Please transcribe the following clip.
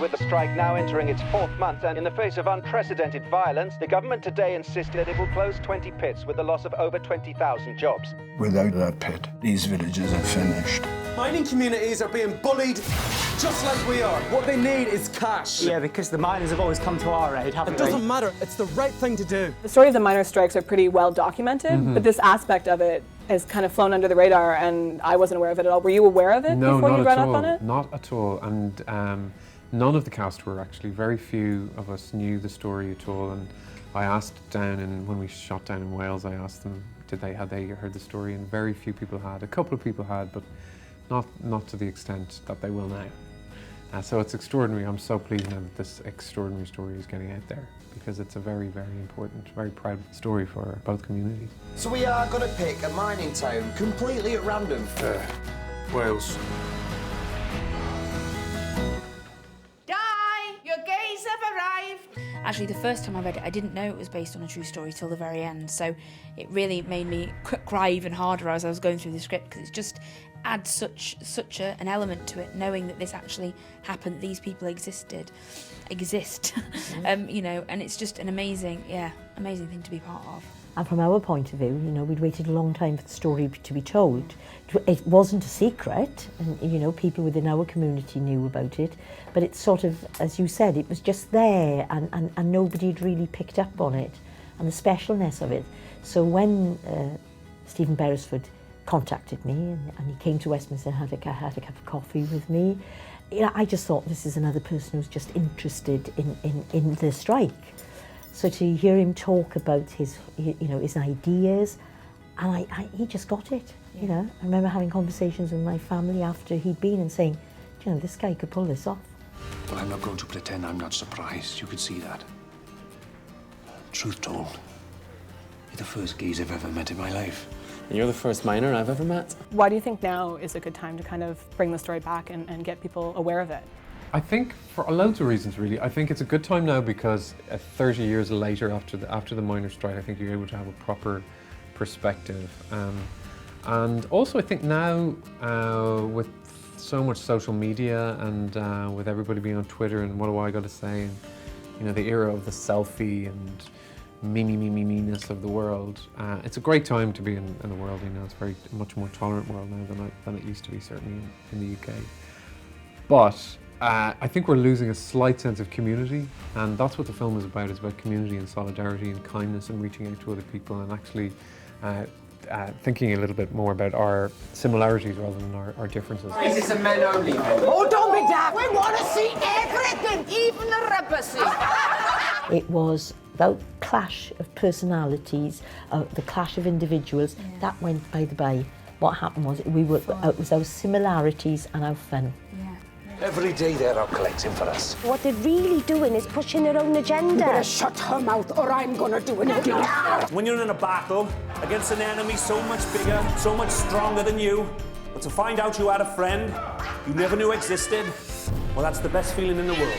With the strike now entering its 4th month and in the face of unprecedented violence, the government today insisted that it will close 20 pits with the loss of over 20,000 jobs. Without that pit, these villages are finished. Mining communities are being bullied just like we are. What they need is cash. Yeah, because the miners have always come to our aid, haven't they? It doesn't matter. It's the right thing to do. The story of the miners' strikes are pretty well documented, but this aspect of it has kind of flown under the radar, and I wasn't aware of it at all. Were you aware of it before you read up on it? Not at all. And none of the cast were actually. Very few of us knew the story at all. And I asked when we shot down in Wales, I asked them, had they heard the story? And very few people had. A couple of people had, but not to the extent that they will now. So it's extraordinary. I'm so pleased now that this extraordinary story is getting out there, because it's a very, very important, very proud story for both communities. So we are going to pick a mining town completely at random. Wales. Your gays have arrived! Actually, the first time I read it, I didn't know it was based on a true story till the very end, so it really made me cry even harder as I was going through the script, because it just adds such an element to it, knowing that this actually happened, these people exist, you know, and it's just an amazing thing to be part of. And from our point of view, you know, we'd waited a long time for the story to be told. It wasn't a secret, and, you know, people within our community knew about it, but it's sort of, as you said, it was just there, and nobody had really picked up on it, and the specialness of it. So when Stephen Beresford contacted me, and he came to Westminster and had a cup of coffee with me, you know, I just thought, this is another person who's just interested in the strike. So to hear him talk about his ideas, and he just got it, you know. I remember having conversations with my family after he'd been and saying, you know, this guy could pull this off. Well, I'm not going to pretend I'm not surprised. You could see that. Truth told, you're the first gays I've ever met in my life. And you're the first miner I've ever met. Why do you think now is a good time to kind of bring the story back and get people aware of it? I think for loads of reasons, really. I think it's a good time now because 30 years later, after the miners' strike, I think you're able to have a proper perspective. And also, I think now with so much social media and with everybody being on Twitter and what do I got to say, and you know, the era of the selfie and me-ness of the world, it's a great time to be in the world. You know, it's a very much more tolerant world now than it used to be, certainly in the UK. But I think we're losing a slight sense of community, and that's what the film is about. It's about community and solidarity and kindness and reaching out to other people and actually thinking a little bit more about our similarities rather than our differences. This is a men-only film. Oh, don't be daft! We want to see everything, even the rubber scene. It was about clash of personalities, the clash of individuals. Yeah. That went by the by. What happened was it was our similarities and our fun. Yeah. Every day they're out collecting for us. What they're really doing is pushing their own agenda. You better shut her mouth or I'm gonna do an idiot. When you're in a battle against an enemy so much bigger, so much stronger than you, but to find out you had a friend you never knew existed, well, that's the best feeling in the world.